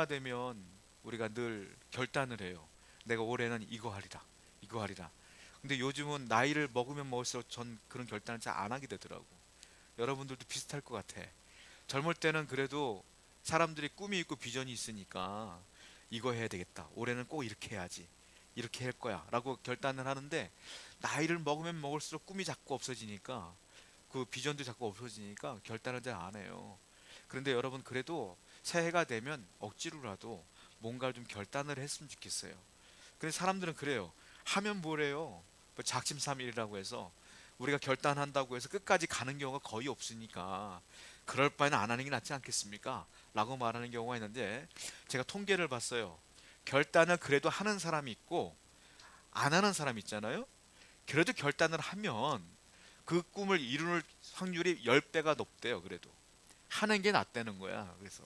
되면 우리가 늘 결단을 해요. 내가 올해는 이거 하리라, 이거 하리라. 근데 요즘은 나이를 먹으면 먹을수록 전 그런 결단을 잘 안 하게 되더라고. 여러분들도 비슷할 것 같아. 젊을 때는 그래도 사람들이 꿈이 있고 비전이 있으니까 이거 해야 되겠다. 올해는 꼭 이렇게 해야지. 이렇게 할 거야. 라고 결단을 하는데 나이를 먹으면 먹을수록 꿈이 자꾸 없어지니까 그 비전도 자꾸 없어지니까 결단을 잘 안 해요. 그런데 여러분 그래도 새해가 되면 억지로라도 뭔가를 좀 결단을 했으면 좋겠어요. 근데 사람들은 그래요. 하면 뭐래요? 뭐 작심삼일이라고 해서 우리가 결단한다고 해서 끝까지 가는 경우가 거의 없으니까 그럴 바에는 안 하는 게 낫지 않겠습니까? 라고 말하는 경우가 있는데 제가 통계를 봤어요. 결단을 그래도 하는 사람이 있고 안 하는 사람이 있잖아요. 그래도 결단을 하면 그 꿈을 이룰 확률이 10배가 높대요. 그래도 하는 게 낫다는 거야. 그래서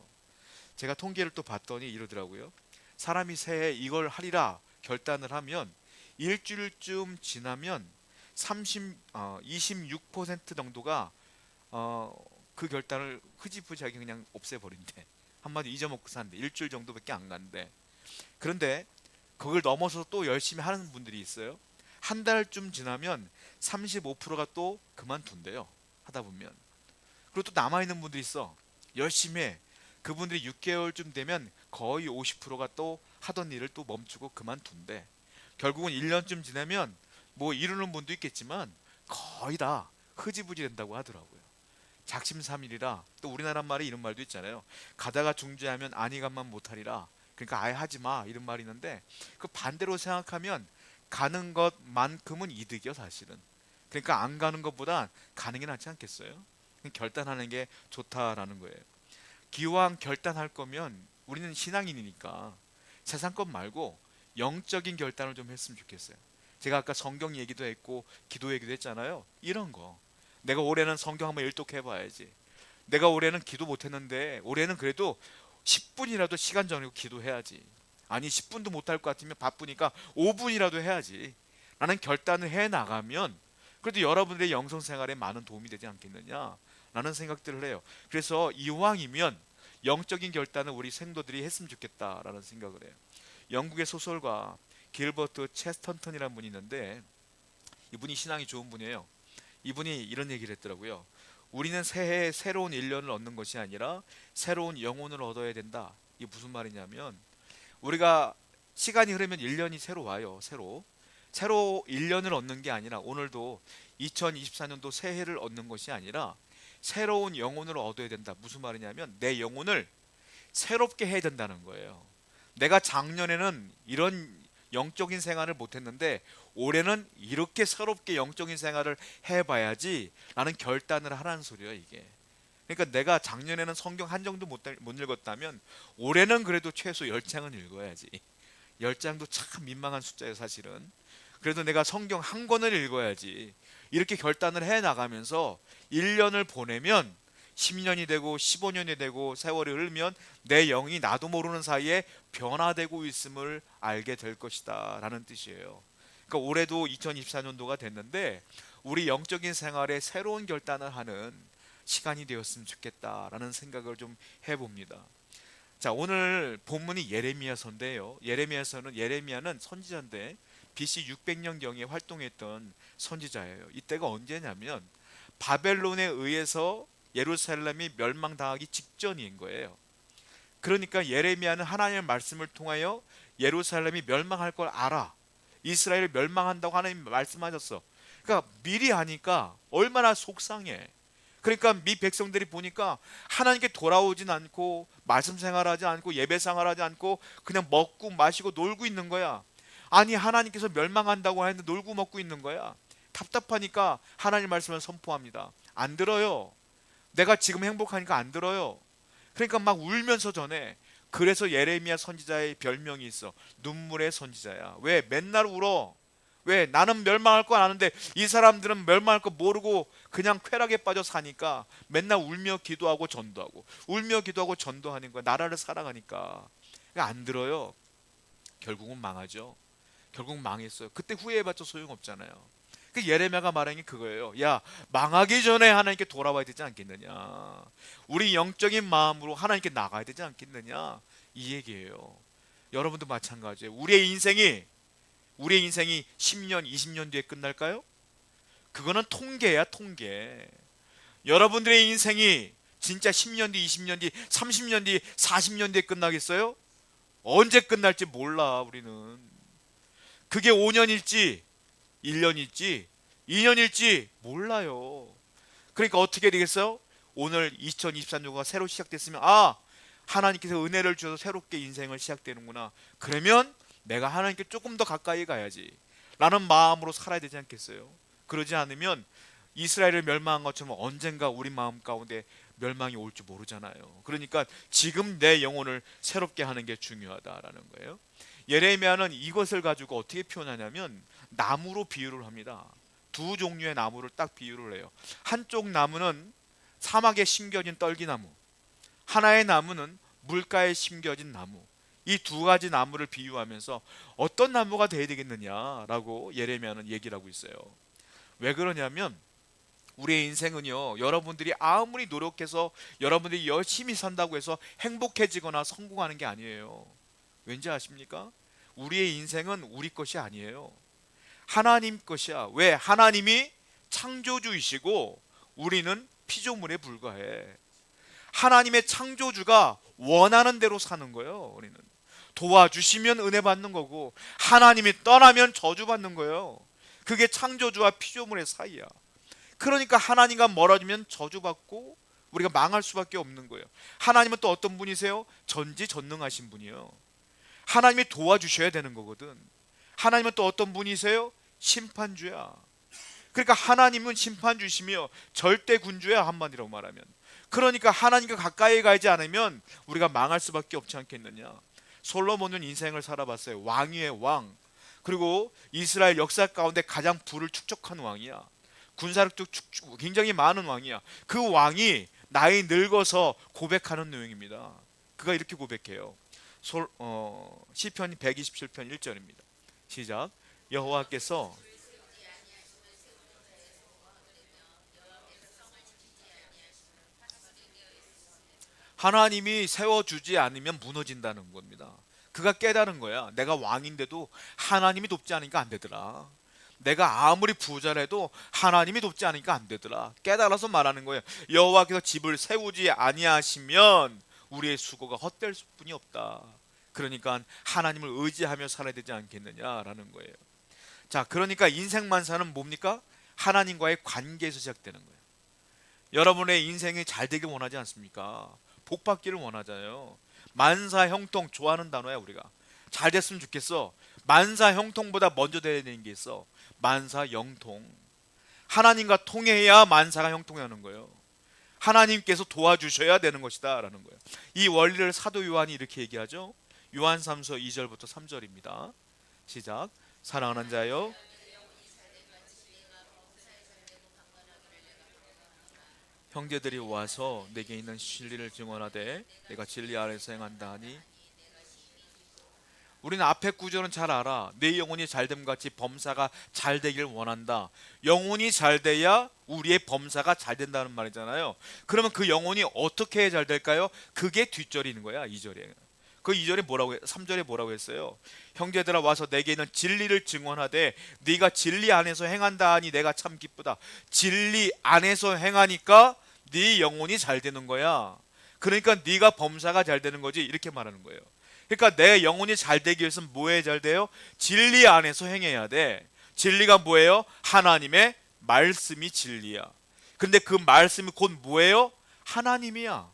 제가 통계를 또 봤더니 이러더라고요. 사람이 새해 이걸 하리라 결단을 하면 일주일쯤 지나면 26% 정도가 어, 그 결단을 흐지부지하게 그냥 없애버린대. 한마디 잊어먹고 산대. 일주일 정도밖에 안 간대. 그런데 그걸 넘어서 또 열심히 하는 분들이 있어요. 한 달쯤 지나면 35%가 또 그만둔대요. 하다 보면. 그리고 또 남아있는 분들이 있어. 열심히 해. 그분들이 6개월쯤 되면 거의 50%가 또 하던 일을 또 멈추고 그만둔대. 결국은 1년쯤 지나면 뭐 이루는 분도 있겠지만 거의 다 흐지부지 된다고 하더라고요. 작심삼일이라. 또 우리나라 말에 이런 말도 있잖아요. 가다가 중지하면 아니감만 못하리라. 그러니까 아예 하지 마 이런 말이 있는데 그 반대로 생각하면 가는 것만큼은 이득이요 사실은. 그러니까 안 가는 것보다 가는 게 낫지 않겠어요? 결단하는 게 좋다라는 거예요. 기왕 결단할 거면 우리는 신앙인이니까 세상 것 말고 영적인 결단을 좀 했으면 좋겠어요. 제가 아까 성경 얘기도 했고 기도 얘기도 했잖아요. 이런 거. 내가 올해는 성경 한번 일독해 봐야지. 내가 올해는 기도 못 했는데 올해는 그래도 10분이라도 시간 정해고 기도해야지. 아니 10분도 못 할 것 같으면 바쁘니까 5분이라도 해야지. 라는 결단을 해 나가면 그래도 여러분들의 영성 생활에 많은 도움이 되지 않겠느냐 라는 생각들을 해요. 그래서 이왕이면 영적인 결단을 우리 생도들이 했으면 좋겠다라는 생각을 해요. 영국의 소설가 길버트 체스턴턴이라는 분이 있는데 이분이 신앙이 좋은 분이에요. 이분이 이런 얘기를 했더라고요. 우리는 새해에 새로운 1년을 얻는 것이 아니라 새로운 영혼을 얻어야 된다. 이게 무슨 말이냐면 우리가 시간이 흐르면 1년이 새로 와요. 새로 1년을 얻는 게 아니라 오늘도 2024년도 새해를 얻는 것이 아니라 새로운 영혼을 얻어야 된다. 무슨 말이냐면 내 영혼을 새롭게 해야 된다는 거예요. 내가 작년에는 이런 영적인 생활을 못했는데 올해는 이렇게 새롭게 영적인 생활을 해봐야지 라는 결단을 하라는 소리예요 이게. 그러니까 내가 작년에는 성경 한 정도 못 읽었다면 올해는 그래도 최소 10장은 읽어야지. 10장도 참 민망한 숫자예요 사실은. 그래도 내가 성경 한 권을 읽어야지. 이렇게 결단을 해 나가면서 1년을 보내면 10년이 되고 15년이 되고 세월이 흐르면 내 영이 나도 모르는 사이에 변화되고 있음을 알게 될 것이다 라는 뜻이에요. 그러니까 올해도 2024년도가 됐는데 우리 영적인 생활에 새로운 결단을 하는 시간이 되었으면 좋겠다라는 생각을 좀 해봅니다. 자, 오늘 본문이 예레미야서인데요. 예레미야는 선지자인데 BC 600년경에 활동했던 선지자예요. 이때가 언제냐면 바벨론에 의해서 예루살렘이 멸망당하기 직전인 거예요. 그러니까 예레미야는 하나님의 말씀을 통하여 예루살렘이 멸망할 걸 알아. 이스라엘이 멸망한다고 하나님 말씀하셨어. 그러니까 미리 하니까 얼마나 속상해. 그러니까 미 백성들이 보니까 하나님께 돌아오진 않고 말씀 생활하지 않고 예배 생활하지 않고 그냥 먹고 마시고 놀고 있는 거야. 아니 하나님께서 멸망한다고 하는데 놀고 먹고 있는 거야. 답답하니까 하나님 말씀을 선포합니다. 안 들어요. 내가 지금 행복하니까 안 들어요. 그러니까 막 울면서 전해. 그래서 예레미야 선지자의 별명이 있어. 눈물의 선지자야. 왜? 맨날 울어. 왜? 나는 멸망할 거 아는데 이 사람들은 멸망할 거 모르고 그냥 쾌락에 빠져 사니까 맨날 울며 기도하고 전도하고 울며 기도하고 전도하는 거야. 나라를 사랑하니까. 그러니까 안 들어요. 결국은 망하죠. 결국 망했어요. 그때 후회해봤자 소용없잖아요. 그 예레미야가 말한 게 그거예요. 야, 망하기 전에 하나님께 돌아와야 되지 않겠느냐. 우리 영적인 마음으로 하나님께 나가야 되지 않겠느냐. 이 얘기예요. 여러분도 마찬가지예요. 우리의 인생이 10년, 20년 뒤에 끝날까요? 그거는 통계야, 통계. 여러분들의 인생이 진짜 10년 뒤, 20년 뒤, 30년 뒤, 40년 뒤에 끝나겠어요? 언제 끝날지 몰라, 우리는. 그게 5년일지, 1년일지, 2년일지 몰라요. 그러니까 어떻게 되겠어요? 오늘 2023년도가 새로 시작됐으면, 하나님께서 은혜를 주셔서 새롭게 인생을 시작되는구나. 그러면 내가 하나님께 조금 더 가까이 가야지 라는 마음으로 살아야 되지 않겠어요? 그러지 않으면 이스라엘을 멸망한 것처럼 언젠가 우리 마음 가운데 멸망이 올 줄 모르잖아요. 그러니까 지금 내 영혼을 새롭게 하는 게 중요하다라는 거예요. 예레미야는 이것을 가지고 어떻게 표현하냐면 나무로 비유를 합니다. 두 종류의 나무를 딱 비유를 해요. 한쪽 나무는 사막에 심겨진 떨기나무, 하나의 나무는 물가에 심겨진 나무. 이 두 가지 나무를 비유하면서 어떤 나무가 돼야 되겠느냐라고 예레미야는 얘기를 하고 있어요. 왜 그러냐면 우리의 인생은요, 여러분들이 아무리 노력해서 여러분들이 열심히 산다고 해서 행복해지거나 성공하는 게 아니에요. 왠지 아십니까? 우리의 인생은 우리 것이 아니에요. 하나님 것이야. 왜? 하나님이 창조주이시고 우리는 피조물에 불과해. 하나님의 창조주가 원하는 대로 사는 거예요. 우리는 도와주시면 은혜 받는 거고, 하나님이 떠나면 저주 받는 거예요. 그게 창조주와 피조물의 사이야. 그러니까 하나님과 멀어지면 저주받고 우리가 망할 수밖에 없는 거예요. 하나님은 또 어떤 분이세요? 전지전능하신 분이에요. 하나님이 도와주셔야 되는 거거든. 하나님은 또 어떤 분이세요? 심판주야. 그러니까 하나님은 심판주시며 절대 군주야, 한마디로 말하면. 그러니까 하나님과 가까이 가지 않으면 우리가 망할 수밖에 없지 않겠느냐. 솔로몬은 인생을 살아봤어요. 왕위의 왕. 그리고 이스라엘 역사 가운데 가장 부를 축적한 왕이야. 군사력도 굉장히 많은 왕이야. 그 왕이 나이 늙어서 고백하는 내용입니다. 그가 이렇게 고백해요. 시편 127편 1절입니다. 시작. 여호와께서 하나님이 세워주지 않으면 무너진다는 겁니다. 그가 깨달은 거야. 내가 왕인데도 하나님이 돕지 않으니까 안 되더라. 내가 아무리 부자라도 하나님이 돕지 않으니까 안 되더라. 깨달아서 말하는 거예요. 여호와께서 집을 세우지 아니하시면 우리의 수고가 헛될 뿐이 없다. 그러니까 하나님을 의지하며 살아야 되지 않겠느냐라는 거예요. 자, 그러니까 인생만사는 뭡니까? 하나님과의 관계에서 시작되는 거예요. 여러분의 인생이 잘 되길 원하지 않습니까? 복 받기를 원하잖아요. 만사 형통 좋아하는 단어야. 우리가 잘 됐으면 좋겠어. 만사 형통보다 먼저 돼야 되는 게 있어. 만사 영통. 하나님과 통해야 만사가 형통하는 거예요. 하나님께서 도와주셔야 되는 것이다 라는 거예요. 이 원리를 사도 요한이 이렇게 얘기하죠. 요한 3서 2절부터 3절입니다. 시작. 사랑하는 자여, 형제들이 와서 내게 있는 진리를 증언하되 내가 진리 안에서 행한다 하니. 우리는 앞에 구절은 잘 알아. 내 영혼이 잘됨 같이 범사가 잘 되길 원한다. 영혼이 잘 돼야 우리의 범사가 잘 된다는 말이잖아요. 그러면 그 영혼이 어떻게 잘 될까요? 그게 뒷절인 거야. 2절에. 그 2절에 뭐라고 3절에 뭐라고 했어요? 형제들아 와서 내게 있는 진리를 증언하되 네가 진리 안에서 행한다 하니 내가 참 기쁘다. 진리 안에서 행하니까 네 영혼이 잘 되는 거야. 그러니까 네가 범사가 잘 되는 거지, 이렇게 말하는 거예요. 그러니까 내 영혼이 잘 되기 위해서는 뭐에 잘 돼요? 진리 안에서 행해야 돼. 진리가 뭐예요? 하나님의 말씀이 진리야. 근데 그 말씀이 곧 뭐예요? 하나님이야.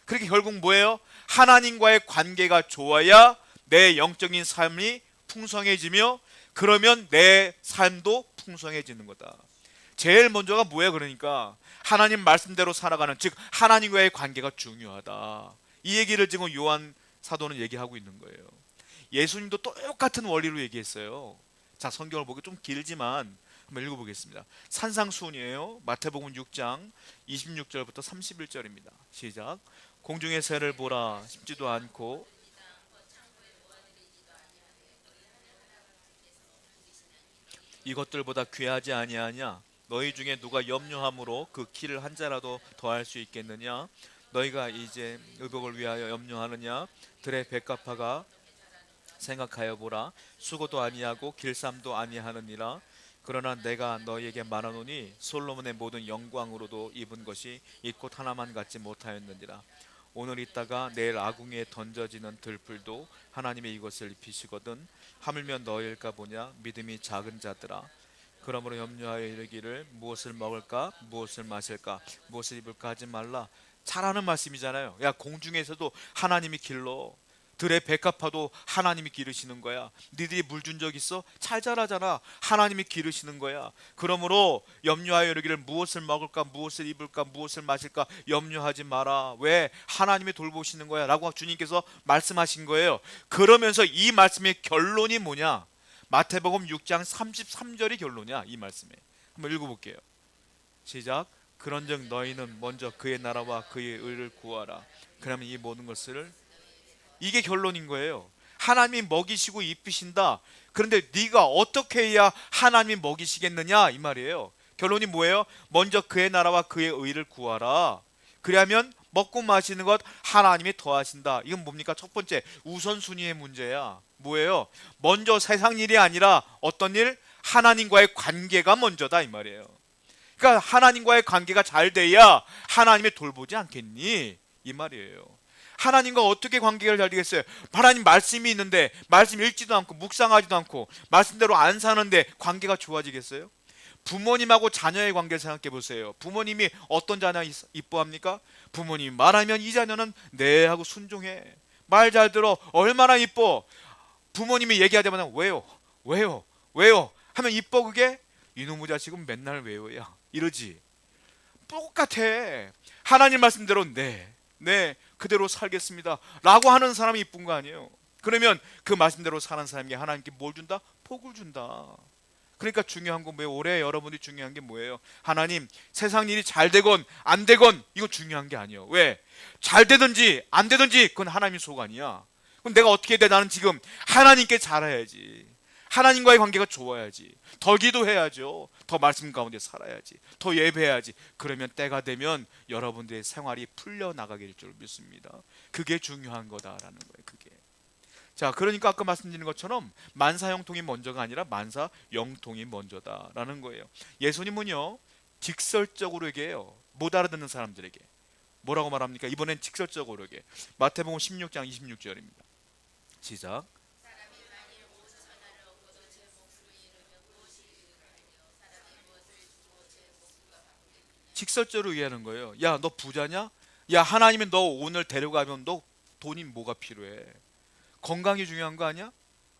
그렇게 결국 뭐예요? 하나님과의 관계가 좋아야 내 영적인 삶이 풍성해지며, 그러면 내 삶도 풍성해지는 거다. 제일 먼저가 뭐예요? 그러니까 하나님 말씀대로 살아가는, 즉 하나님과의 관계가 중요하다. 이 얘기를 지금 요한 사도는 얘기하고 있는 거예요. 예수님도 똑같은 원리로 얘기했어요. 자, 성경을 보기 좀 길지만 한번 읽어보겠습니다. 산상수훈이에요. 마태복음 6장 26절부터 31절입니다. 시작. 공중의 새를 보라, 심지도 않고 이것들보다 귀하지 아니하냐? 너희 중에 누가 염려함으로 그 키를 한 자라도 더할 수 있겠느냐? 너희가 이제 의복을 위하여 염려하느냐? 들의 백합화가 생각하여 보라. 수고도 아니하고 길쌈도 아니하느니라. 그러나 내가 너희에게 말하노니 솔로몬의 모든 영광으로도 입은 것이 이 꽃 하나만 갖지 못하였느니라. 오늘 있다가 내일 아궁이에 던져지는 들풀도 하나님의 이것을 입히시거든. 하물며 너희일까 보냐? 믿음이 작은 자들아. 그러므로 염려하여 이르기를 무엇을 먹을까, 무엇을 마실까, 무엇을 입을까 하지 말라. 잘하는 말씀이잖아요. 야, 공중에서도 하나님이 길러, 들의 백합화도 하나님이 기르시는 거야. 니들이 물 준 적 있어? 잘 자라잖아. 하나님이 기르시는 거야. 그러므로 염려하여 이르기를 무엇을 먹을까, 무엇을 입을까, 무엇을 마실까 염려하지 마라. 왜? 하나님이 돌보시는 거야 라고 주님께서 말씀하신 거예요. 그러면서 이 말씀의 결론이 뭐냐? 마태복음 6장 33절이 결론이야. 이 말씀에 한번 읽어볼게요. 시작. 그런즉 너희는 먼저 그의 나라와 그의 의를 구하라. 그러면 이 모든 것을, 이게 결론인 거예요. 하나님이 먹이시고 입히신다. 그런데 네가 어떻게 해야 하나님이 먹이시겠느냐 이 말이에요. 결론이 뭐예요? 먼저 그의 나라와 그의 의를 구하라. 그러면 먹고 마시는 것 하나님이 더하신다. 이건 뭡니까? 첫 번째 우선순위의 문제야. 뭐예요? 먼저 세상 일이 아니라 어떤 일? 하나님과의 관계가 먼저다 이 말이에요. 그러니까 하나님과의 관계가 잘 돼야 하나님이 돌보지 않겠니? 이 말이에요. 하나님과 어떻게 관계가 잘 되겠어요? 하나님 말씀이 있는데 말씀 읽지도 않고 묵상하지도 않고 말씀대로 안 사는데 관계가 좋아지겠어요? 부모님하고 자녀의 관계를 생각해 보세요. 부모님이 어떤 자녀 이뻐합니까? 부모님이 말하면 이 자녀는 네 하고 순종해. 말 잘 들어. 얼마나 이뻐. 부모님이 얘기할 때마다 왜요? 왜요? 왜요? 하면 이뻐. 그게 이놈의 자식은 맨날 왜요야 이러지. 똑같아. 하나님 말씀대로 네 그대로 살겠습니다 라고 하는 사람이 이쁜 거 아니에요. 그러면 그 말씀대로 사는 사람에게 하나님께 뭘 준다? 복을 준다. 그러니까 중요한 건 뭐예요? 올해 여러분이 중요한 게 뭐예요? 하나님, 세상 일이 잘 되건 안 되건 이거 중요한 게 아니에요. 왜? 잘 되든지 안 되든지 그건 하나님의 소관이야. 그럼 내가 어떻게 돼? 나는 지금 하나님께 잘해야지. 하나님과의 관계가 좋아야지. 더 기도해야죠. 더 말씀 가운데 살아야지. 더 예배해야지. 그러면 때가 되면 여러분들의 생활이 풀려나가게 될 줄 믿습니다. 그게 중요한 거다라는 거예요. 그게. 자, 그러니까 아까 말씀드린 것처럼 만사 형통이 먼저가 아니라 만사 영통이 먼저다라는 거예요. 예수님은요 직설적으로 얘기해요. 못 알아듣는 사람들에게 뭐라고 말합니까? 이번엔 직설적으로 얘기해. 마태복음 16장 26절입니다. 시작. 직설적으로 얘기하는 거예요. 야, 너 부자냐? 야, 하나님이 너 오늘 데려가면 너 돈이 뭐가 필요해? 건강이 중요한 거 아니야?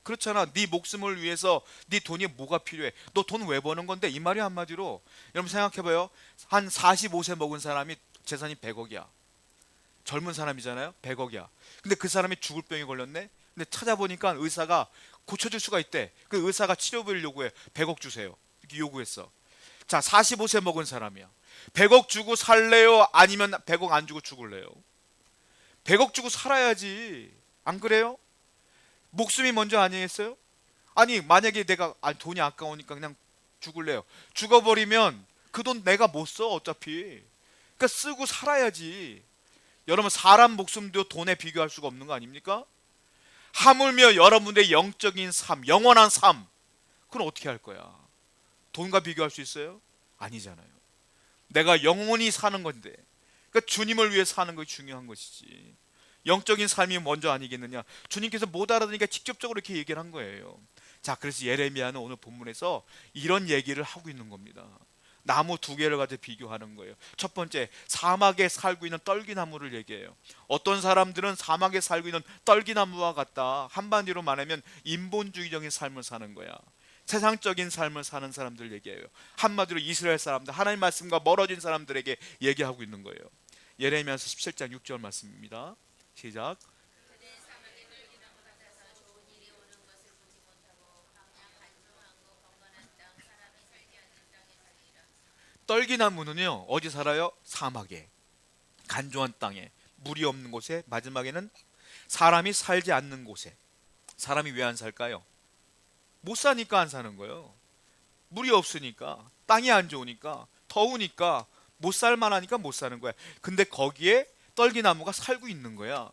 그렇잖아. 네 목숨을 위해서 네 돈이 뭐가 필요해? 너 돈 왜 버는 건데? 이 말이 한마디로 여러분 생각해봐요. 한 45세 먹은 사람이 재산이 100억이야. 젊은 사람이잖아요. 100억이야. 근데 그 사람이 죽을 병에 걸렸네. 근데 찾아보니까 의사가 고쳐줄 수가 있대. 그 의사가 치료비를 요구해. 100억 주세요. 이렇게 요구했어. 자, 45세 먹은 사람이야. 100억 주고 살래요? 아니면 100억 안 주고 죽을래요? 100억 주고 살아야지. 안 그래요? 목숨이 먼저 아니겠어요? 아니 만약에 내가 돈이 아까우니까 그냥 죽을래요. 죽어버리면 그 돈 내가 못 써 어차피. 그러니까 쓰고 살아야지. 여러분 사람 목숨도 돈에 비교할 수가 없는 거 아닙니까? 하물며 여러분의 영적인 삶, 영원한 삶, 그건 어떻게 할 거야? 돈과 비교할 수 있어요? 아니잖아요. 내가 영원히 사는 건데, 그러니까 주님을 위해 사는 것이 중요한 것이지. 영적인 삶이 먼저 아니겠느냐. 주님께서 못 알아들으니까 직접적으로 이렇게 얘기를 한 거예요. 자, 그래서 예레미야는 오늘 본문에서 이런 얘기를 하고 있는 겁니다. 나무 두 개를 가지고 비교하는 거예요. 첫 번째, 사막에 살고 있는 떨기나무를 얘기해요. 어떤 사람들은 사막에 살고 있는 떨기나무와 같다. 한마디로 말하면 인본주의적인 삶을 사는 거야. 세상적인 삶을 사는 사람들 얘기해요. 한마디로 이스라엘 사람들, 하나님 말씀과 멀어진 사람들에게 얘기하고 있는 거예요. 예레미야서 17장 6절 말씀입니다. 시작. 떨기나무는요 어디 살아요? 사막에, 간조한 땅에, 물이 없는 곳에, 마지막에는 사람이 살지 않는 곳에. 사람이 왜 안 살까요? 못 사니까 안 사는 거예요. 물이 없으니까, 땅이 안 좋으니까, 더우니까, 못 살만하니까 못 사는 거야. 근데 거기에 떨기나무가 살고 있는 거야.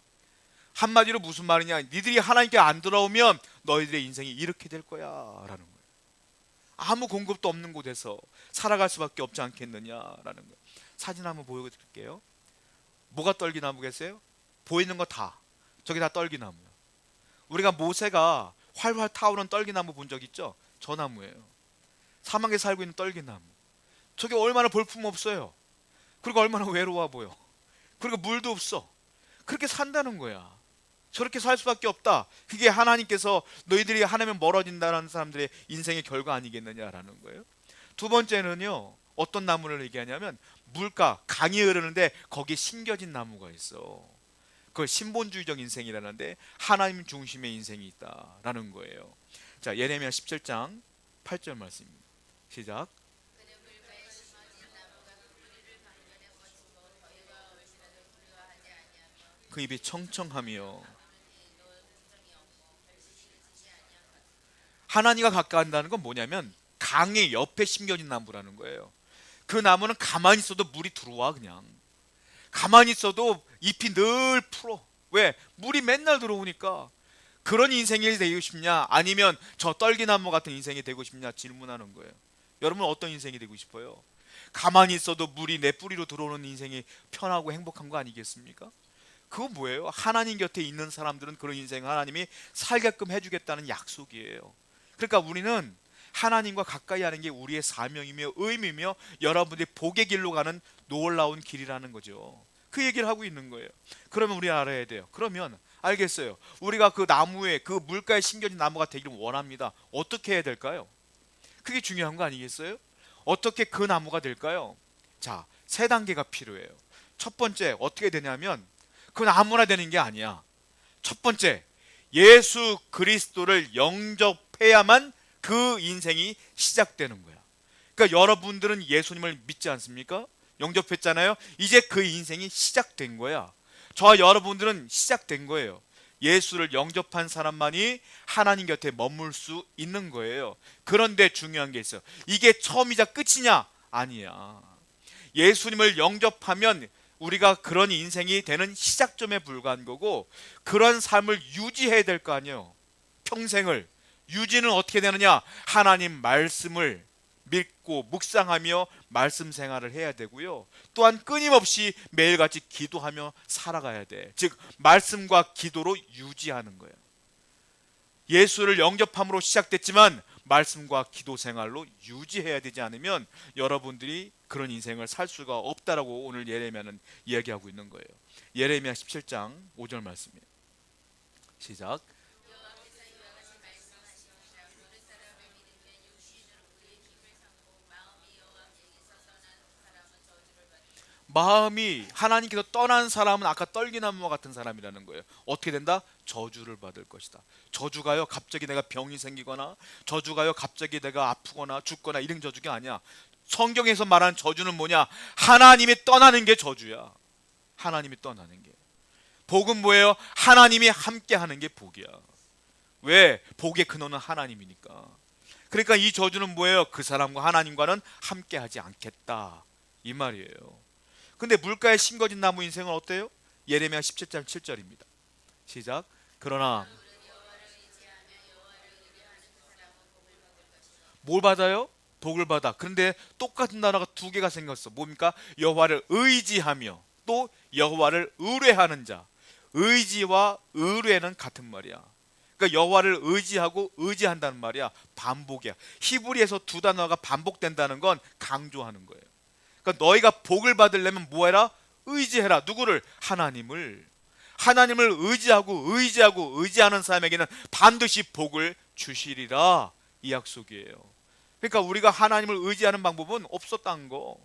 한마디로 무슨 말이냐, 니들이 하나님께 안 돌아오면 너희들의 인생이 이렇게 될 거야 라는 거예요. 아무 공급도 없는 곳에서 살아갈 수밖에 없지 않겠느냐라는 거예요. 사진 한번 보여드릴게요. 뭐가 떨기나무겠어요? 보이는 거 다, 저게 다 떨기나무예요. 우리가 모세가 활활 타오르는 떨기나무 본 적 있죠? 저 나무예요. 사막에 살고 있는 떨기나무. 저게 얼마나 볼품없어요. 그리고 얼마나 외로워 보여. 그리고 물도 없어. 그렇게 산다는 거야. 저렇게 살 수밖에 없다. 그게 하나님께서 너희들이 하나님은 멀어진다는 사람들의 인생의 결과 아니겠느냐라는 거예요. 두 번째는요, 어떤 나무를 얘기하냐면 물가, 강이 흐르는데 거기에 심겨진 나무가 있어. 그걸 신본주의적 인생이라는데 하나님 중심의 인생이 있다라는 거예요. 자, 예레미야 17장 8절 말씀입니다. 시작. 그 입이 청청하며. 하나님과 가까워한다는 건 뭐냐면 강의 옆에 심겨진 나무라는 거예요. 그 나무는 가만히 있어도 물이 들어와. 그냥 가만히 있어도 잎이 늘 풀어. 왜? 물이 맨날 들어오니까. 그런 인생이 되고 싶냐, 아니면 저 떨기나무 같은 인생이 되고 싶냐 질문하는 거예요. 여러분 어떤 인생이 되고 싶어요? 가만히 있어도 물이 내 뿌리로 들어오는 인생이 편하고 행복한 거 아니겠습니까? 그건 뭐예요? 하나님 곁에 있는 사람들은 그런 인생 하나님이 살게끔 해주겠다는 약속이에요. 그러니까 우리는 하나님과 가까이 하는 게 우리의 사명이며 의미며 여러분들이 복의 길로 가는 놀라운 길이라는 거죠. 그 얘기를 하고 있는 거예요. 그러면 우리 알아야 돼요. 그러면 알겠어요. 우리가 그 나무에, 그 물가에 심겨진 나무가 되기를 원합니다. 어떻게 해야 될까요? 그게 중요한 거 아니겠어요? 어떻게 그 나무가 될까요? 자, 세 단계가 필요해요. 첫 번째, 어떻게 되냐면 그건 아무나 되는 게 아니야. 첫 번째, 예수 그리스도를 영접해야만 그 인생이 시작되는 거야. 그러니까 여러분들은 예수님을 믿지 않습니까? 영접했잖아요. 이제 그 인생이 시작된 거야. 저와 여러분들은 시작된 거예요. 예수를 영접한 사람만이 하나님 곁에 머물 수 있는 거예요. 그런데 중요한 게 있어요. 이게 처음이자 끝이냐? 아니야. 예수님을 영접하면 우리가 그런 인생이 되는 시작점에 불과한 거고, 그런 삶을 유지해야 될 거 아니에요. 평생을. 유지는 어떻게 되느냐? 하나님 말씀을 믿고 묵상하며 말씀 생활을 해야 되고요. 또한 끊임없이 매일같이 기도하며 살아가야 돼. 즉 말씀과 기도로 유지하는 거예요. 예수를 영접함으로 시작됐지만 말씀과 기도 생활로 유지해야 되지 않으면 여러분들이 그런 인생을 살 수가 없다라고 오늘 예레미야는 이야기하고 있는 거예요. 예레미야 17장 5절 말씀이에요. 시작. 마음이 하나님께서 떠난 사람은 아까 떨기나무와 같은 사람이라는 거예요. 어떻게 된다? 저주를 받을 것이다. 저주가요, 갑자기 내가 병이 생기거나, 저주가요, 갑자기 내가 아프거나 죽거나 이런 저주가 아니야. 성경에서 말하는 저주는 뭐냐? 하나님이 떠나는 게 저주야. 하나님이 떠나는 게. 복은 뭐예요? 하나님이 함께 하는 게 복이야. 왜? 복의 근원은 하나님이니까. 그러니까 이 저주는 뭐예요? 그 사람과 하나님과는 함께 하지 않겠다, 이 말이에요. 근데 물가에 심겨진 나무 인생은 어때요? 예레미야 17장 7절입니다. 시작. 그러나 뭘 받아요? 복을 받아. 그런데 똑같은 단어가 두 개가 생겼어. 뭡니까? 여호와를 의지하며 또 여호와를 의뢰하는 자. 의지와 의뢰는 같은 말이야. 그러니까 여호와를 의지하고 의지한다는 말이야. 반복이야. 히브리에서 두 단어가 반복된다는 건 강조하는 거예요. 그러니까 너희가 복을 받으려면 뭐해라? 의지해라. 누구를? 하나님을. 하나님을 의지하고 의지하는 사람에게는 반드시 복을 주시리라, 이 약속이에요. 그러니까 우리가 하나님을 의지하는 방법은 없었다는 거.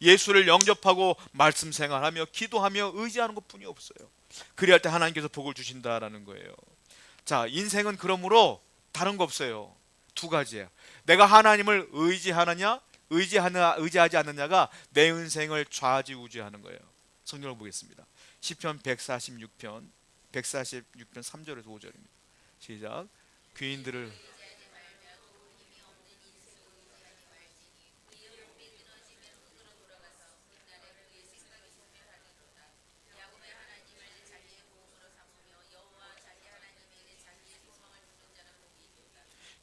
예수를 영접하고 말씀 생활하며 기도하며 의지하는 것뿐이 없어요. 그리할 때 하나님께서 복을 주신다라는 거예요. 자, 인생은 그러므로 다른 거 없어요. 두 가지예요. 내가 하나님을 의지하지 않느냐가 내 인생을 좌지우지하는 거예요. 성경을 보겠습니다. 시편 146편 3절에서 5절입니다. 시작. 귀인들을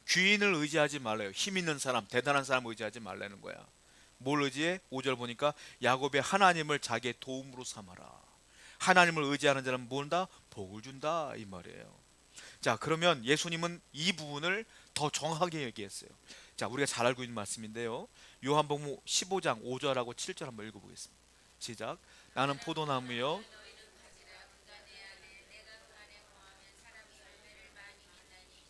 귀인을 의지하지 말래요. 힘 있는 사람, 대단한 사람 의지하지 말라는 거야. 뭘 의지해? 5절 보니까 야곱의 하나님을 자기의 도움으로 삼아라. 하나님을 의지하는 자는 뭔다? 복을 준다 이 말이에요. 자, 그러면 예수님은 이 부분을 더 정확하게 얘기했어요. 자, 우리가 잘 알고 있는 말씀인데요. 요한복음 15장 5절하고 7절 한번 읽어보겠습니다. 시작. 나는 포도나무요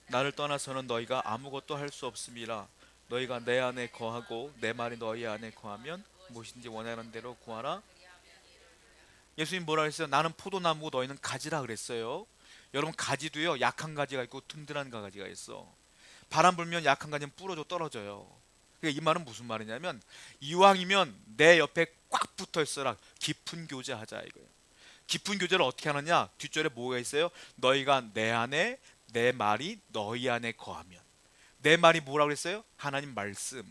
나를 떠나서는 너희가 아무것도 할 수 없음이라. 너희가 내 안에 거하고 내 말이 너희 안에 거하면 무엇인지 원하는 대로 구하라. 예수님 뭐라 그랬어요? 나는 포도나무고 너희는 가지라 그랬어요. 여러분, 가지도요 약한 가지가 있고 든든한 가지가 있어. 바람 불면 약한 가지는 부러져 떨어져요. 그러니까 이 말은 무슨 말이냐면, 이왕이면 내 옆에 꽉 붙어 있어라. 깊은 교제하자 이거예요. 깊은 교제를 어떻게 하느냐? 뒷절에 뭐가 있어요? 너희가 내 안에 내 말이 너희 안에 거하면. 내 말이 뭐라고 그랬어요? 하나님 말씀.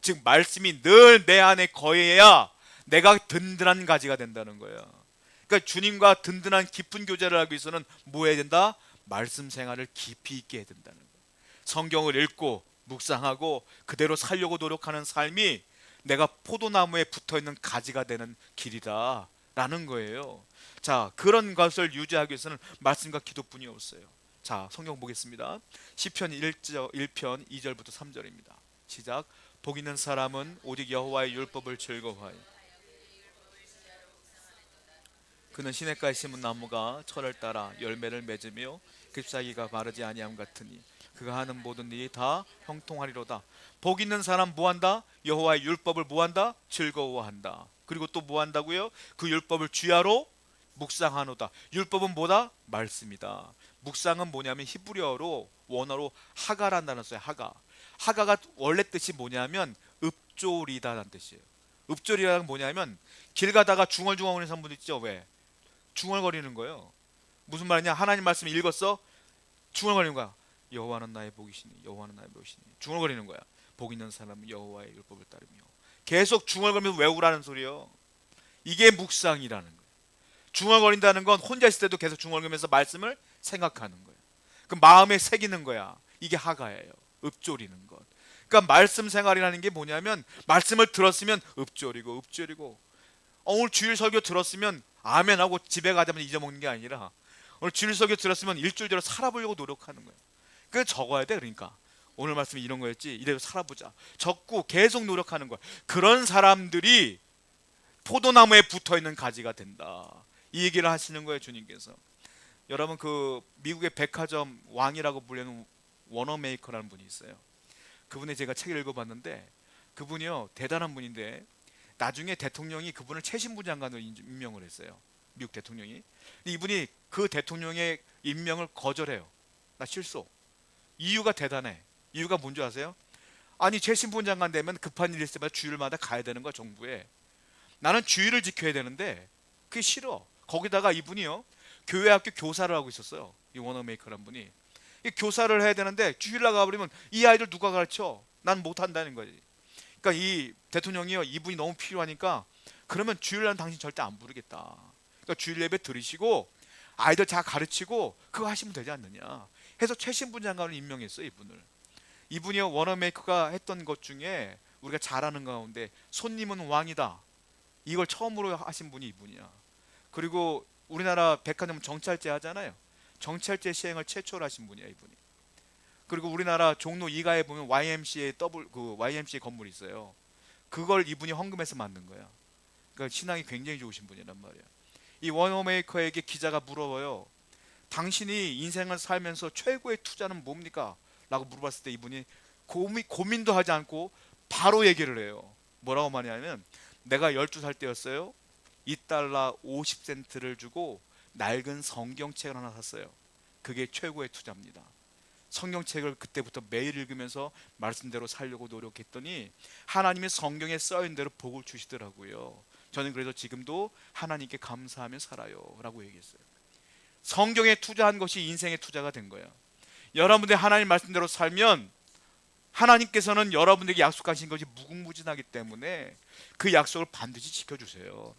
즉 말씀이 늘 내 안에 거해야 내가 든든한 가지가 된다는 거예요. 그러니까 주님과 든든한 깊은 교제를 하기 위해서는 뭐 해야 된다? 말씀 생활을 깊이 있게 해야 된다는 거예요. 성경을 읽고 묵상하고 그대로 살려고 노력하는 삶이 내가 포도나무에 붙어있는 가지가 되는 길이다 라는 거예요. 자, 그런 것을 유지하기 위해서는 말씀과 기도뿐이 없어요. 자, 성경 보겠습니다. 시편 1편 2절부터 3절입니다. 시작. 복 있는 사람은 오직 여호와의 율법을 즐거워하여 그는 시냇가에 심은 나무가 철을 따라 열매를 맺으며 잎사귀가 마르지 아니함 같으니 그가 하는 모든 일이 다 형통하리로다. 복 있는 사람 뭐한다? 여호와의 율법을 뭐한다? 즐거워한다. 그리고 또 뭐한다고요? 그 율법을 주야로 묵상하노다. 율법은 뭐다? 말씀이다. 묵상은 뭐냐면 히브리어로 원어로 하가라는 단어 써요. 하가. 하가가 원래 뜻이 뭐냐면 읊조리다라는 뜻이에요. 읊조리다는 건 뭐냐면 길 가다가 중얼중얼거리는 사람들 있죠. 왜? 중얼거리는 거예요. 무슨 말이냐? 하나님 말씀 읽었어? 중얼거리는 거야. 여호와는 나의 복이시니 여호와는 나의 복이시니 중얼거리는 거야. 복 있는 사람은 여호와의 율법을 따르며. 계속 중얼거리면서 외우라는 소리요. 이게 묵상이라는 거예요. 중얼거린다는 건 혼자 있을 때도 계속 중얼거리면서 말씀을 생각하는 거예요. 그 마음에 새기는 거야. 이게 하가예요. 읊조리는 것. 그러니까 말씀 생활이라는 게 뭐냐면 말씀을 들었으면 읊조리고 오늘 주일 설교 들었으면 아멘하고 집에 가자면 잊어먹는 게 아니라 오늘 주일 설교 들었으면 일주일대로 살아보려고 노력하는 거예요. 그 적어야 돼. 그러니까 오늘 말씀이 이런 거였지, 이대로 살아보자. 적고 계속 노력하는 거야. 그런 사람들이 포도나무에 붙어있는 가지가 된다. 이 얘기를 하시는 거예요, 주님께서. 여러분, 그 미국의 백화점 왕이라고 불리는 워너메이커라는 분이 있어요. 그분의 제가 책을 읽어봤는데 그분이요 대단한 분인데 나중에 대통령이 그분을 최신부 장관으로 임명을 했어요. 미국 대통령이. 근데 이분이 그 대통령의 임명을 거절해요. 나 실소. 이유가 대단해. 이유가 뭔지 아세요? 아니, 최신부 장관 되면 급한 일 있을 때마다 주일마다 가야 되는 거야, 정부에. 나는 주일을 지켜야 되는데 그게 싫어. 거기다가 이분이요 교회 학교 교사를 하고 있었어요. 이 워너메이커란 분이. 이 교사를 해야 되는데 주일 나가버리면 이 아이들 누가 가르쳐? 난 못한다는 거지. 그러니까 이 대통령이요 이분이 너무 필요하니까 그러면 주일날 당신 절대 안 부르겠다. 그러니까 주일 예배 들으시고 아이들 다 가르치고 그거 하시면 되지 않느냐 해서 최신부 장관을 임명했어요. 이분이요 워너메이커가 했던 것 중에 우리가 잘 아는 가운데 손님은 왕이다, 이걸 처음으로 하신 분이 이분이야. 그리고 우리나라 백화점 정찰제 하잖아요. 정찰제 시행을 최초로 하신 분이야, 이분이. 그리고 우리나라 종로 2가에 보면 YMCA 건물이 있어요. 그걸 이분이 헌금해서 만든 거야. 그러니까 신앙이 굉장히 좋으신 분이란 말이야. 이 워너메이커에게 기자가 물어봐요. 당신이 인생을 살면서 최고의 투자는 뭡니까? 라고 물어봤을 때 이분이 고민도 하지 않고 바로 얘기를 해요. 뭐라고 말하냐면 내가 12살 때였어요. 2달러 50센트를 주고 낡은 성경책을 하나 샀어요. 그게 최고의 투자입니다. 성경책을 그때부터 매일 읽으면서 말씀대로 살려고 노력했더니 하나님의 성경에 써있는 대로 복을 주시더라고요. 저는 그래서 지금도 하나님께 감사하며 살아요 라고 얘기했어요. 성경에 투자한 것이 인생의 투자가 된 거예요. 여러분들이 하나님 말씀대로 살면 하나님께서는 여러분들에게 약속하신 것이 무궁무진하기 때문에 그 약속을 반드시 지켜주세요.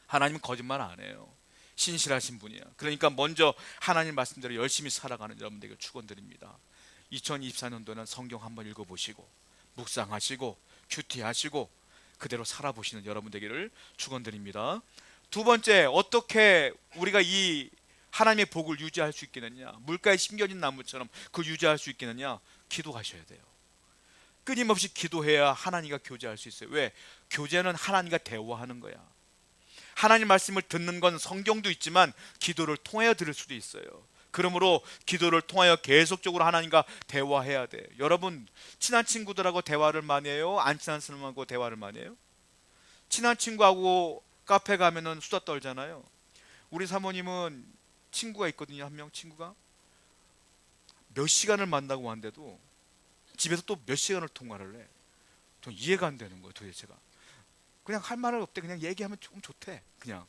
하나님은 거짓말 안 해요. 신실하신 분이야. 그러니까 먼저 하나님 말씀대로 열심히 살아가는 여러분들에게 축원드립니다. 2024년도는 성경 한번 읽어보시고 묵상하시고 큐티하시고 그대로 살아보시는 여러분 되기를 축원드립니다. 두 번째, 어떻게 우리가 이 하나님의 복을 유지할 수 있겠느냐, 물가에 심겨진 나무처럼 그걸 유지할 수 있겠느냐, 기도하셔야 돼요. 끊임없이 기도해야 하나님과 교제할 수 있어요. 왜? 교제는 하나님과 대화하는 거야. 하나님 말씀을 듣는 건 성경도 있지만 기도를 통하여 들을 수도 있어요. 그러므로 기도를 통하여 계속적으로 하나님과 대화해야 돼. 여러분, 친한 친구들하고 대화를 많이 해요? 안 친한 사람하고 대화를 많이 해요? 친한 친구하고 카페 가면은 수다 떨잖아요. 우리 사모님은 친구가 있거든요. 한 명 친구가 몇 시간을 만나고 왔는데도 집에서 또 몇 시간을 통화를 해. 전 이해가 안 되는 거예요, 도대체가. 그냥 할 말은 없대. 그냥 얘기하면 조금 좋대. 그냥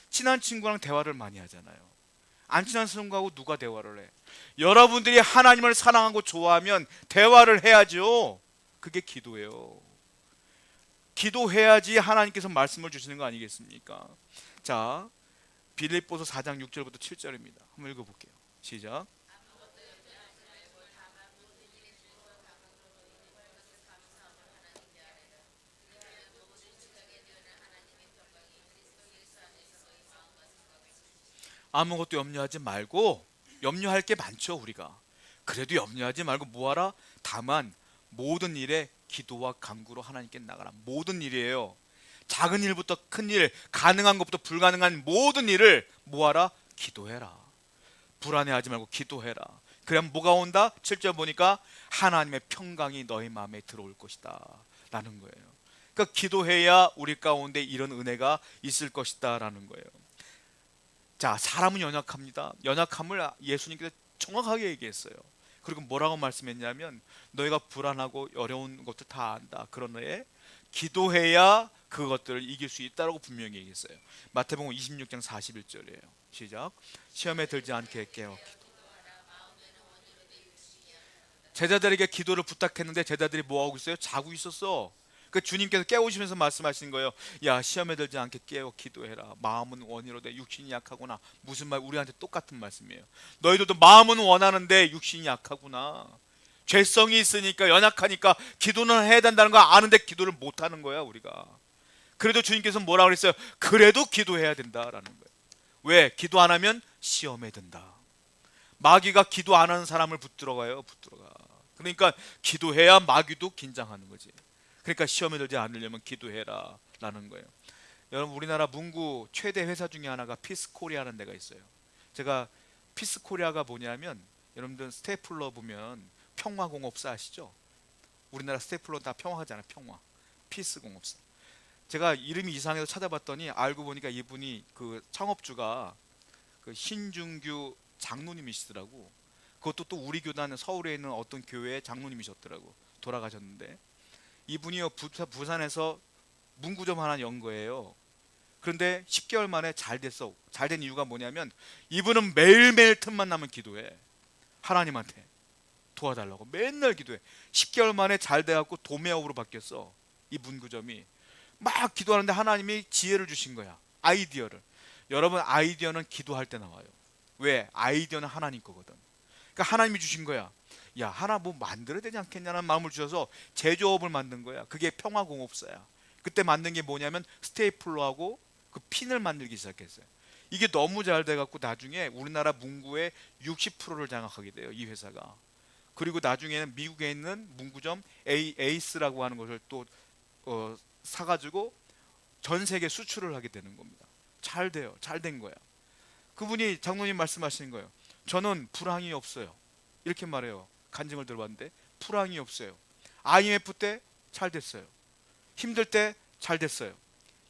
친한 친구랑 대화를 많이 하잖아요. 안 친한 사람하고 누가 대화를 해? 여러분들이 하나님을 사랑하고 좋아하면 대화를 해야죠. 그게 기도예요. 기도해야지 하나님께서 말씀을 주시는 거 아니겠습니까? 자, 빌립보서 4장 6절부터 7절입니다. 한번 읽어볼게요. 시작. 아무것도 염려하지 말고, 염려할 게 많죠 우리가. 그래도 염려하지 말고 뭐하라? 다만 모든 일에 기도와 간구로 하나님께 나가라. 모든 일이에요. 작은 일부터 큰 일, 가능한 것부터 불가능한 모든 일을 뭐하라? 기도해라. 불안해하지 말고 기도해라. 그럼 뭐가 온다? 7절 보니까 하나님의 평강이 너희 마음에 들어올 것이다 라는 거예요. 그러니까 기도해야 우리 가운데 이런 은혜가 있을 것이다 라는 거예요. 자, 사람은 연약합니다. 연약함을 예수님께서 정확하게 얘기했어요. 그리고 뭐라고 말씀했냐면 너희가 불안하고 어려운 것도 다 안다. 그러나 기도해야 그것들을 이길 수 있다라고 분명히 얘기했어요. 마태복음 26장 41절이에요. 시작. 시험에 들지 않게 깨어 기도. 제자들에게 기도를 부탁했는데 제자들이 뭐하고 있어요? 자고 있었어. 그 주님께서 깨우시면서 말씀하시는 거예요. 야, 시험에 들지 않게 깨어 기도해라. 마음은 원이로되 육신이 약하구나. 무슨 말? 우리한테 똑같은 말씀이에요. 너희들도 마음은 원하는데 육신이 약하구나. 죄성이 있으니까, 연약하니까 기도는 해야 된다는 거 아는데 기도를 못 하는 거야 우리가. 그래도 주님께서 뭐라 그랬어요? 그래도 기도해야 된다라는 거예요. 왜? 기도 안 하면 시험에 든다. 마귀가 기도 안 하는 사람을 붙들어가요. 붙들어가. 그러니까 기도해야 마귀도 긴장하는 거지. 그러니까 시험에 들지 않으려면 기도해라 라는 거예요. 여러분, 우리나라 문구 최대 회사 중에 하나가 피스코리아라는 데가 있어요. 제가 피스코리아가 뭐냐면, 여러분들 스테이플러 보면 평화공업사 아시죠? 우리나라 스테이플러 다 평화하잖아요. 평화. 피스공업사. 제가 이름이 이상해서 찾아봤더니 알고 보니까 이분이 그 창업주가 그 신중규 장로님이시더라고. 그것도 또 우리 교단 서울에 있는 어떤 교회의 장로님이셨더라고. 돌아가셨는데 이분이요 부산에서 문구점 하나 연 거예요. 그런데 10개월 만에 잘 됐어. 잘 된 이유가 뭐냐면 이분은 매일매일 틈만 나면 기도해. 하나님한테 도와달라고 맨날 기도해. 10개월 만에 잘 돼갖고 도매업으로 바뀌었어. 이 문구점이. 막 기도하는데 하나님이 지혜를 주신 거야. 아이디어를. 여러분, 아이디어는 기도할 때 나와요. 왜? 아이디어는 하나님 거거든. 그러니까 하나님이 주신 거야. 야, 하나 뭐 만들어야 되지 않겠냐는 마음을 주셔서 제조업을 만든 거야. 그게 평화공업사야. 그때 만든 게 뭐냐면 스테이플러하고 그 핀을 만들기 시작했어요. 이게 너무 잘 돼갖고 나중에 우리나라 문구의 60%를 장악하게 돼요, 이 회사가. 그리고 나중에는 미국에 있는 문구점 에이스라고 하는 것을 또 사가지고 전 세계 수출을 하게 되는 겁니다. 잘 돼요. 잘 된 거야. 그분이 장로님 말씀하시는 거예요. 저는 불황이 없어요. 이렇게 말해요. 간증을 들어봤는데 불황이 없어요. IMF 때 잘 됐어요. 힘들 때 잘 됐어요.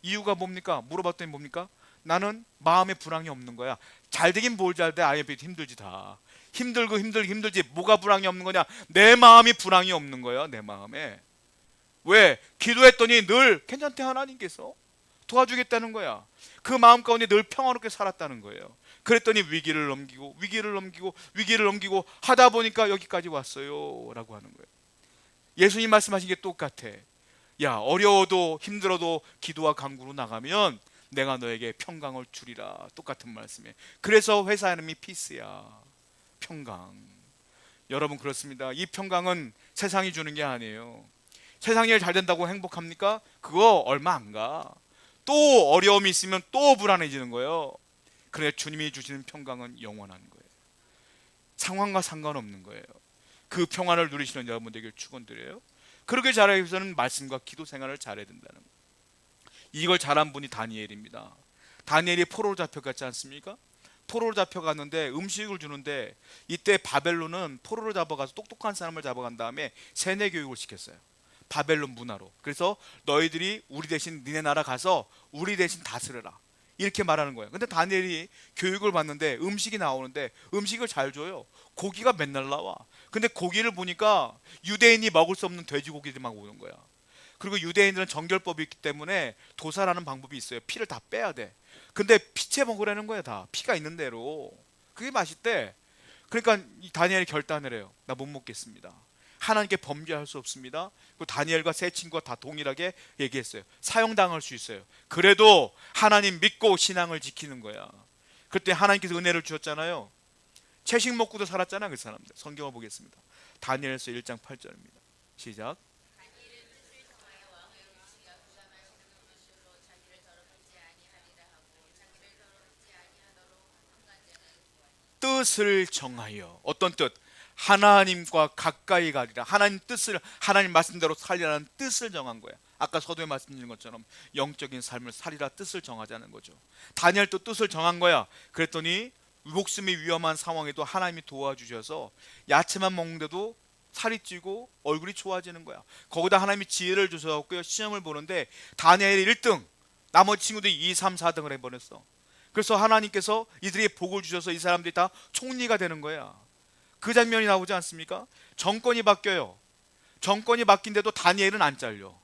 이유가 뭡니까? 물어봤더니 뭡니까? 나는 마음에 불황이 없는 거야. 잘 되긴 뭘 잘 돼? IMF 힘들지 다. 힘들고 힘들지. 뭐가 불황이 없는 거냐? 내 마음이 불황이 없는 거야. 내 마음에. 왜? 기도했더니 늘 괜찮대. 하나님께서 도와주겠다는 거야. 그 마음 가운데 늘 평화롭게 살았다는 거예요. 그랬더니 위기를 넘기고 하다 보니까 여기까지 왔어요 라고 하는 거예요. 예수님 말씀하신 게 똑같아. 야, 어려워도 힘들어도 기도와 간구로 나가면 내가 너에게 평강을 주리라. 똑같은 말씀이에요. 그래서 회사 이름이 피스야. 평강. 여러분 그렇습니다. 이 평강은 세상이 주는 게 아니에요. 세상이 일 잘 된다고 행복합니까? 그거 얼마 안 가. 또 어려움이 있으면 또 불안해지는 거예요. 그래 주님이 주시는 평강은 영원한 거예요. 상황과 상관없는 거예요. 그 평안을 누리시는 여러분 되길 축원드려요. 그렇게 잘하기 위해서는 말씀과 기도 생활을 잘해야 된다는 거예요. 이걸 잘한 분이 다니엘입니다. 다니엘이 포로로 잡혀갔지 않습니까? 포로로 잡혀갔는데 음식을 주는데, 이때 바벨론은 포로로 잡아가서 똑똑한 사람을 잡아간 다음에 세뇌 교육을 시켰어요. 바벨론 문화로. 그래서 너희들이 우리 대신 니네 나라 가서 우리 대신 다스려라, 이렇게 말하는 거예요. 근데 다니엘이 교육을 받는데 음식이 나오는데 음식을 잘 줘요. 고기가 맨날 나와. 근데 고기를 보니까 유대인이 먹을 수 없는 돼지고기들만 오는 거야. 그리고 유대인들은 정결법이 있기 때문에 도살하는 방법이 있어요. 피를 다 빼야 돼. 근데 피채 먹으라는 거야. 다 피가 있는 대로. 그게 맛있대. 그러니까 이 다니엘이 결단을 해요. 나 못 먹겠습니다. 하나님께 범죄할 수 없습니다. 그 다니엘과 세 친구가 다 동일하게 얘기했어요. 사형당할 수 있어요. 그래도 하나님 믿고 신앙을 지키는 거야. 그때 하나님께서 은혜를 주셨잖아요. 채식 먹고도 살았잖아 그 사람들. 성경을 보겠습니다. 다니엘서 1장 8절입니다. 시작. 뜻을 정하여. 어떤 뜻? 하나님과 가까이 가리라. 하나님 뜻을, 하나님 말씀대로 살리라는 뜻을 정한 거야. 아까 서두에 말씀드린 것처럼 영적인 삶을 살리라 뜻을 정하자는 거죠. 다니엘도 뜻을 정한 거야. 그랬더니 목숨이 위험한 상황에도 하나님이 도와주셔서 야채만 먹는데도 살이 찌고 얼굴이 좋아지는 거야. 거기다 하나님이 지혜를 주셔서 시험을 보는데 다니엘이 1등, 나머지 친구들이 2, 3, 4등을 해버렸어. 그래서 하나님께서 이들에게 복을 주셔서 이 사람들이 다 총리가 되는 거야. 그 장면이 나오지 않습니까? 정권이 바뀌어요. 정권이 바뀐데도 다니엘은 안 잘려.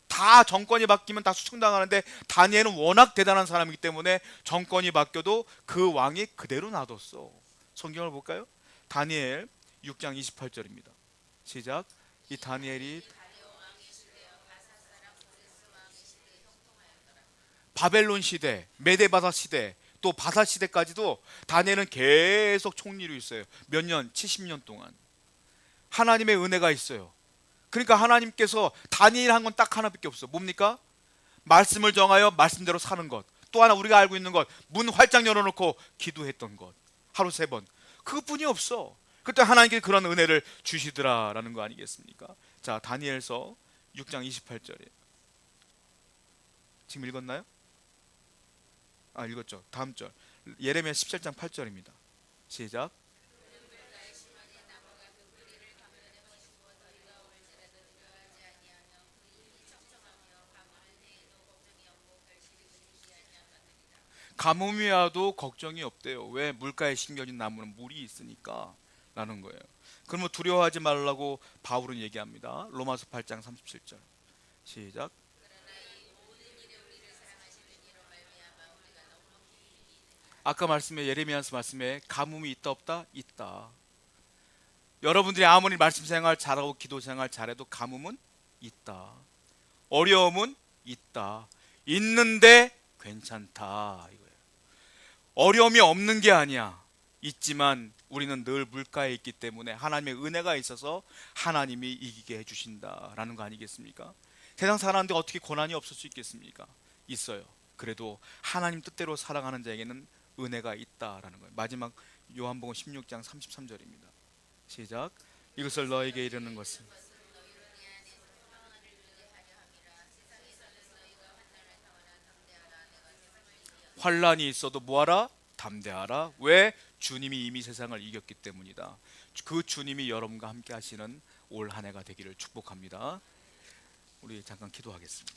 다 정권이 바뀌면 다 수청당하는데 다니엘은 워낙 대단한 사람이기 때문에 정권이 바뀌어도 그 왕이 그대로 놔뒀어. 성경을 볼까요? 다니엘 6장 28절입니다. 시작. 이 다니엘이 바벨론 시대, 메데바사 시대, 또 바사 시대까지도 다니엘은 계속 총리로 있어요. 몇 년? 70년 동안. 하나님의 은혜가 있어요. 그러니까 하나님께서 다니엘 한 건 딱 하나밖에 없어. 뭡니까? 말씀을 정하여 말씀대로 사는 것. 또 하나 우리가 알고 있는 것, 문 활짝 열어놓고 기도했던 것. 하루 3번. 그것뿐이 없어. 그때 하나님께 그런 은혜를 주시더라라는 거 아니겠습니까? 자, 다니엘서 6장 28절이에요. 지금 읽었나요? 읽었죠. 다음 절. 예레미야 17장 8절입니다. 시작. 가뭄이 와도 걱정이 없대요. 왜? 물가에 심겨진 나무는 물이 있으니까 라는 거예요. 그러면 두려워하지 말라고 바울은 얘기합니다. 로마서 8장 37절. 시작. 아까 말씀에 예레미야서 말씀에 가뭄이 있다 없다? 있다. 여러분들이 아무리 말씀 생활 잘하고 기도 생활 잘해도 가뭄은 있다. 어려움은 있다. 있는데 괜찮다 이거예요. 어려움이 없는 게 아니야. 있지만 우리는 늘 물가에 있기 때문에 하나님의 은혜가 있어서 하나님이 이기게 해주신다라는 거 아니겠습니까? 세상 사람한테 어떻게 고난이 없을 수 있겠습니까? 있어요. 그래도 하나님 뜻대로 살아가는 자에게는 은혜가 있다라는 거예요. 마지막 요한복음 16장 33절입니다. 시작. 이것을 너에게 이르는 것은 환란이 있어도 뭐하라? 담대하라. 왜? 주님이 이미 세상을 이겼기 때문이다. 그 주님이 여러분과 함께 하시는 올 한 해가 되기를 축복합니다. 우리 잠깐 기도하겠습니다.